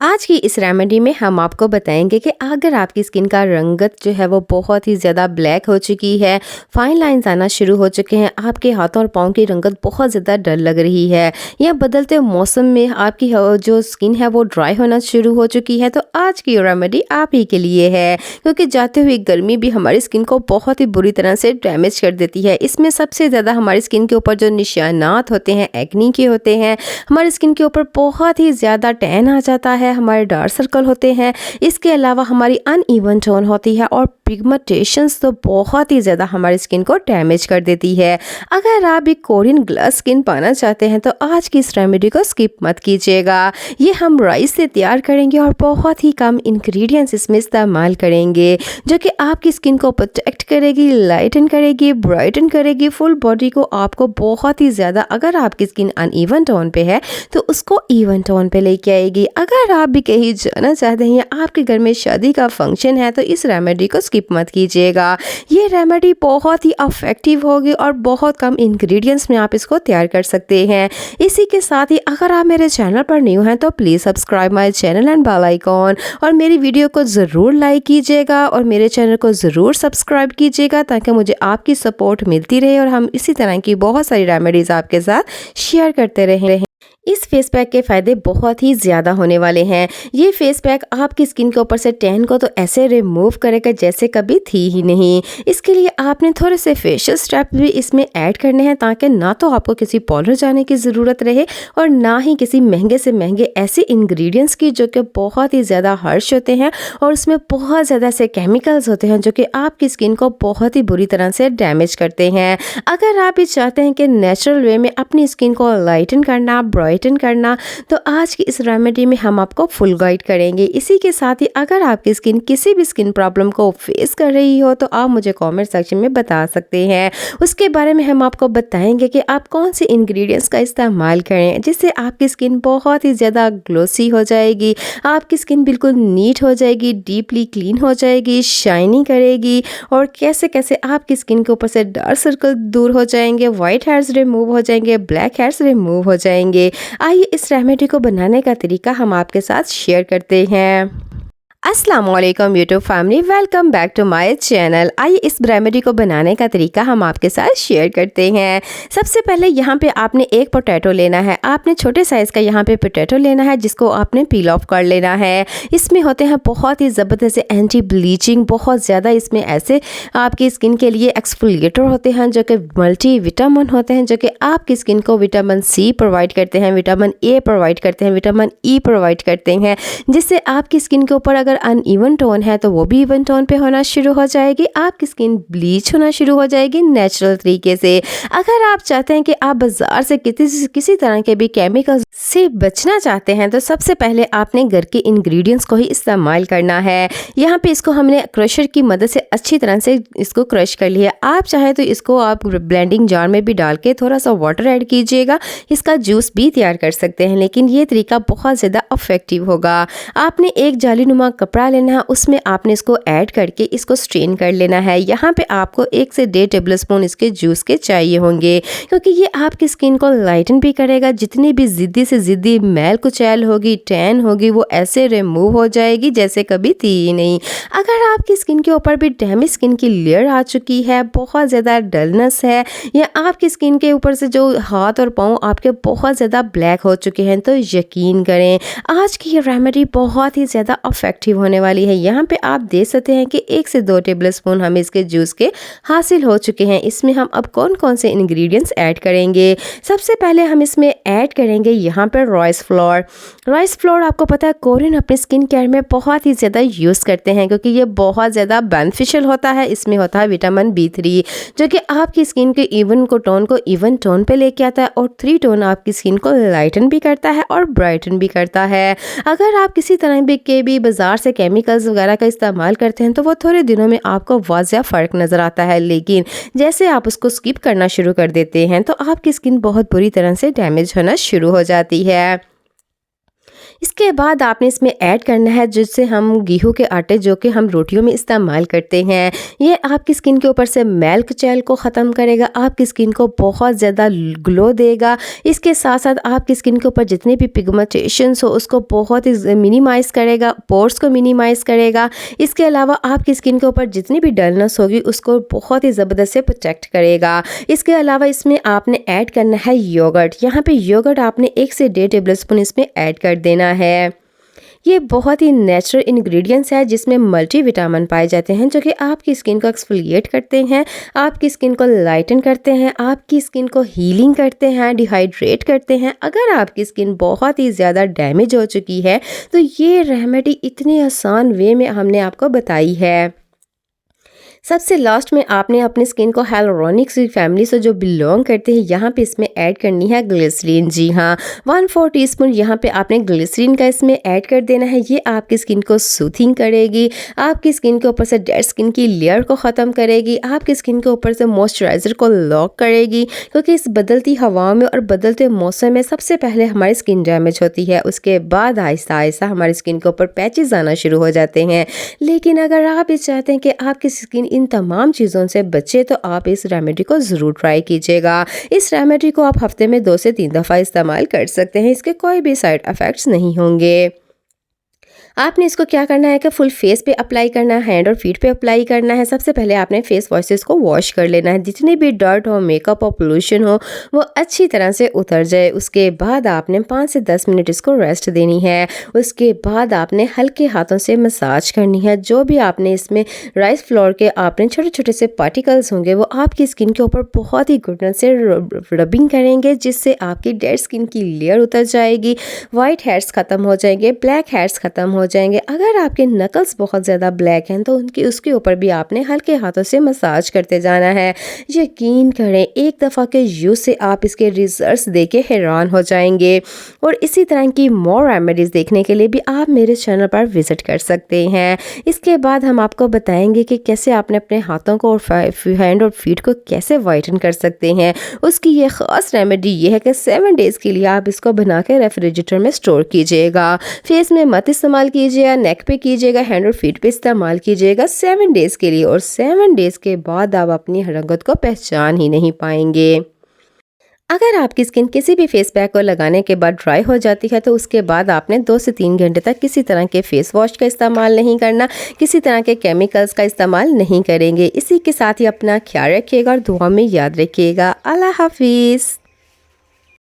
आज की इस रेमेडी में हम आपको बताएंगे कि अगर आपकी स्किन का रंगत जो है वो बहुत ही ज़्यादा ब्लैक हो चुकी है, फाइन लाइंस आना शुरू हो चुके हैं, आपके हाथों और पाँव की रंगत बहुत ज़्यादा डल लग रही है या बदलते मौसम में आपकी जो स्किन है वो ड्राई होना शुरू हो चुकी है, तो आज की रेमेडी आप ही के लिए है। क्योंकि जाते हुए गर्मी भी हमारी स्किन को बहुत ही बुरी तरह से डैमेज कर देती है। इसमें सबसे ज़्यादा हमारी स्किन के ऊपर जो निशानात होते हैं एक्नी के होते हैं, हमारी स्किन के ऊपर बहुत ही ज़्यादा टैन आ जाता है, हमारे डार्क सर्कल होते हैं। इसके अलावा हमारी अनइवन टोन होती है और पिगमेंटेशंस तो बहुत ही ज़्यादा हमारी स्किन को डैमेज कर देती है। अगर आप एक कोरियन ग्लास स्किन पाना चाहते हैं तो आज की इस रेमेडी को स्किप मत कीजिएगा। ये हम राइस से तैयार करेंगे और बहुत ही कम इंग्रेडिएंट्स इसमें इस्तेमाल करेंगे, जो कि आपकी स्किन को प्रोटेक्ट करेगी, लाइटन करेगी, ब्राइटन करेगी, फुल बॉडी को आपको बहुत ही ज़्यादा, अगर आपकी स्किन अनइवन टोन पे है तो उसको इवन टोन पे लेके आएगी। अगर आप भी कहीं जाना चाहते हैं या आपके घर में शादी का फंक्शन है तो इस रेमेडी को स्किप मत कीजिएगा। ये रेमेडी बहुत ही इफेक्टिव होगी और बहुत कम इंग्रेडिएंट्स में आप इसको तैयार कर सकते हैं। इसी के साथ ही अगर आप मेरे चैनल पर न्यू हैं तो please subscribe my channel and bell icon, और मेरी वीडियो को ज़रूर लाइक कीजिएगा और मेरे चैनल को ज़रूर सब्सक्राइब कीजिएगा ताकि मुझे आपकी सपोर्ट मिलती रहे और हम इसी तरह की बहुत सारी रेमेडीज़ आपके साथ शेयर करते रहें। इस फेस पैक के फ़ायदे बहुत ही ज़्यादा होने वाले हैं। ये फेस पैक आपकी स्किन के ऊपर से टैन को तो ऐसे रिमूव करेगा जैसे कभी थी ही नहीं। इसके लिए आपने थोड़े से फेशियल स्टेप भी इसमें ऐड करने हैं ताकि ना तो आपको किसी पार्लर जाने की ज़रूरत रहे और ना ही किसी महंगे से महंगे ऐसे इंग्रेडिएंट्स की जो कि बहुत ही ज़्यादा हार्श होते हैं और उसमें बहुत ज़्यादा ऐसे केमिकल्स होते हैं जो कि आपकी स्किन को बहुत ही बुरी तरह से डैमेज करते हैं। अगर आप ये चाहते हैं कि नेचुरल वे में अपनी स्किन को लाइटन करना, ब्राइटन करना, तो आज की इस रेमेडी में हम आपको फुल गाइड करेंगे। इसी के साथ ही अगर आपकी स्किन किसी भी स्किन प्रॉब्लम को फेस कर रही हो तो आप मुझे कमेंट सेक्शन में बता सकते हैं। उसके बारे में हम आपको बताएंगे कि आप कौन से इंग्रेडिएंट्स का इस्तेमाल करें जिससे आपकी स्किन बहुत ही ज़्यादा ग्लोसी हो जाएगी, आपकी स्किन बिल्कुल नीट हो जाएगी, डीपली क्लीन हो जाएगी, शाइनी करेगी, और कैसे कैसे आपकी स्किन के ऊपर से डार्क सर्कल दूर हो जाएंगे, वाइट हेयर्स रिमूव हो जाएंगे, ब्लैक हेयर्स रिमूव हो जाएंगे। आइए इस रेमेडी को बनाने का तरीका हम आपके साथ शेयर करते हैं। अस्सलाम वालेकुम YouTube family, welcome back to my channel. आइए इस रेमेडी को बनाने का तरीका हम आपके साथ शेयर करते हैं। सबसे पहले यहाँ पे आपने एक पोटैटो लेना है। आपने छोटे साइज़ का यहाँ पे पोटैटो लेना है जिसको आपने पील ऑफ कर लेना है। इसमें होते हैं बहुत ही ज़बरदस्त एंटी ब्लीचिंग, बहुत ज़्यादा इसमें ऐसे आपकी स्किन के लिए एक्सफोलिएटर होते हैं जो कि मल्टी विटामिन होते हैं, जो कि आपकी स्किन को विटामिन सी प्रोवाइड करते हैं, विटामिन ए प्रोवाइड करते हैं, विटामिन ई प्रोवाइड करते हैं, जिससे आपकी स्किन के ऊपर अगर अनइवन टोन है तो वो भी इवन टोन पे होना शुरू हो जाएगी, आपकी स्किन ब्लीच होना शुरू हो जाएगी नेचुरल तरीके से। अगर आप चाहते हैं कि आप बाजार से किसी तरह के भी केमिकल से बचना चाहते हैं तो सबसे पहले आपने घर के इंग्रेडिएंट्स को ही इस्तेमाल करना है। यहाँ पे इसको हमने क्रशर की मदद से अच्छी तरह से इसको क्रश कर लिया। आप चाहे तो इसको आप ब्लेंडिंग जार में भी डाल के थोड़ा सा वाटर ऐड कीजिएगा, इसका जूस भी तैयार कर सकते हैं, लेकिन ये तरीका बहुत ज़्यादा इफेक्टिव होगा। आपने एक जालीनुमा कपड़ा लेना है, उसमें आपने इसको ऐड करके इसको स्ट्रेन कर लेना है। यहाँ पे आपको 1 से 1.5 टेबलस्पून इसके जूस के चाहिए होंगे, क्योंकि ये आपकी स्किन को लाइटन भी करेगा। जितनी भी ज़िद्दी से ज़िद्दी मैल कुचैल होगी, टैन होगी, वो ऐसे रिमूव हो जाएगी जैसे कभी थी ही नहीं। अगर आपकी स्किन के ऊपर भी डैमेज स्किन की लेयर आ चुकी है, बहुत ज़्यादा डलनेस है, या आपकी स्किन के ऊपर से जो हाथ और पाँव आपके बहुत ज़्यादा ब्लैक हो चुके हैं, तो यकीन करें आज की ये रेमेडी बहुत ही ज़्यादा इफेक्टिव होने वाली है। यहाँ पे आप देख सकते हैं कि 1 से 2 टेबलस्पून हमें इसके जूस के हासिल हो चुके हैं। इसमें हम अब कौन कौन से इंग्रेडिएंट्स ऐड करेंगे। सबसे पहले हम इसमें ऐड करेंगे यहाँ पर राइस फ्लोर। राइस फ्लोर आपको पता है कोरियन अपने स्किन केयर में बहुत ही ज़्यादा यूज़ करते हैं, क्योंकि ये बहुत ज़्यादा बेनिफिशियल होता है। इसमें होता है विटामिन B3 जो कि आपकी स्किन के टोन को इवन टोन पे लेके आता है, और 3 टोन आपकी स्किन को लाइटन भी करता है और ब्राइटन भी करता है। अगर आप किसी तरह के भी बाजार से केमिकल्स वगैरह का इस्तेमाल करते हैं तो वो थोड़े दिनों में आपको वाज़िया फ़र्क नज़र आता है, लेकिन जैसे आप उसको स्किप करना शुरू कर देते हैं तो आपकी स्किन बहुत बुरी तरह से डैमेज होना शुरू हो जाती है। इसके बाद आपने इसमें ऐड करना है जिससे हम गेहूं के आटे जो कि हम रोटियों में इस्तेमाल करते हैं। ये आपकी स्किन के ऊपर से मेल्क जेल को ख़त्म करेगा, आपकी स्किन को बहुत ज़्यादा ग्लो देगा। इसके साथ साथ आपकी स्किन के ऊपर जितने भी पिगमेंटेशंस हो उसको बहुत ही मिनिमाइज़ करेगा, पोर्स को मिनिमाइज़ करेगा। इसके अलावा आपकी स्किन के ऊपर जितनी भी डलनेस होगी उसको बहुत ही ज़बरदस्त से प्रोटेक्ट करेगा। इसके अलावा इसमें आपने ऐड करना है योगर्ट। यहाँ पे योगर्ट आपने 1 से 1.5 टेबल स्पून इसमें ऐड कर देना है। ये बहुत ही नेचुरल इंग्रेडिएंट्स है जिसमें मल्टीविटामिन पाए जाते हैं जो कि आपकी स्किन को एक्सफोलिएट करते हैं, आपकी स्किन को लाइटन करते हैं, आपकी स्किन को हीलिंग करते हैं, डिहाइड्रेट करते हैं। अगर आपकी स्किन बहुत ही ज़्यादा डैमेज हो चुकी है तो ये रेमेडी इतने आसान वे में हमने आपको बताई है। सबसे लास्ट में आपने अपनी स्किन को हाइलुरोनिक फैमिली से जो बिलोंग करते हैं यहाँ पे इसमें ऐड करनी है ग्लिसरीन। जी हाँ, 1/4 टीस्पून यहाँ पे आपने ग्लिसरीन का इसमें ऐड कर देना है। ये आपकी स्किन को सूथिंग करेगी, आपकी स्किन के ऊपर से डेड स्किन की लेयर को ख़त्म करेगी, आपकी स्किन के ऊपर से मॉइस्चराइज़र को लॉक करेगी। क्योंकि इस बदलती हवाओं में और बदलते मौसम में सबसे पहले हमारी स्किन डैमेज होती है, उसके बाद आहिस्ता आहिस्ता हमारी स्किन के ऊपर पैचेस आना शुरू हो जाते हैं। लेकिन अगर आप ये चाहते हैं कि आपकी स्किन इन तमाम चीज़ों से बचे तो आप इस रेमेडी को ज़रूर ट्राई कीजिएगा। इस रेमेडी को आप हफ्ते में 2 से 3 दफ़ा इस्तेमाल कर सकते हैं। इसके कोई भी साइड इफ़ेक्ट्स नहीं होंगे। आपने इसको क्या करना है कि फुल फेस पे अप्लाई करना है, हैंड और फीट पे अप्लाई करना है। सबसे पहले आपने फेस वॉश से इसको वॉश कर लेना है, जितनी भी डर्ट हो, मेकअप हो, पोल्यूशन हो वो अच्छी तरह से उतर जाए। उसके बाद आपने 5 से 10 मिनट इसको रेस्ट देनी है। उसके बाद आपने हल्के हाथों से मसाज करनी है। जो भी आपने इसमें राइस फ्लोर के आपने छोटे छोटे से पार्टिकल्स होंगे वो आपकी स्किन के ऊपर बहुत ही गुडनेस से रबिंग करेंगे, जिससे आपकी डेड स्किन की लेयर उतर जाएगी, वाइट हेयर्स ख़त्म हो जाएंगे, ब्लैक हेयर्स ख़त्म हो जाएंगे। अगर आपके नकल्स बहुत ज़्यादा ब्लैक हैं तो उसके ऊपर भी आपने हल्के हाथों से मसाज करते जाना है। यकीन करें, एक दफ़ा के यूज़ से आप इसके रिजल्ट्स देके हैरान हो जाएंगे। और इसी तरह की मोर रेमेडीज़ देखने के लिए भी आप मेरे चैनल पर विज़िट कर सकते हैं। इसके बाद हम आपको बताएंगे कि कैसे आपने अपने हाथों को और हैंड और फीट को कैसे वाइटन कर सकते हैं। उसकी ये ख़ास रेमेडी ये है कि 7 डेज़ के लिए आप इसको बना के रेफ्रिजरेटर में स्टोर कीजिएगा। फेस में मत इस्तेमाल कीजिएगा, नेक पे कीजिएगा, हैंड और फीट पे इस्तेमाल कीजिएगा 7 डेज़ के लिए। और 7 डेज़ के बाद आप अपनी रंगत को पहचान ही नहीं पाएंगे। अगर आपकी स्किन किसी भी फेस पैक को लगाने के बाद ड्राई हो जाती है तो उसके बाद आपने 2 से 3 घंटे तक किसी तरह के फेस वॉश का इस्तेमाल नहीं करना, किसी तरह के केमिकल्स का इस्तेमाल नहीं करेंगे। इसी के साथ ही अपना ख्याल रखिएगा और दुआ में याद रखिएगा। अल्लाह हाफिज़।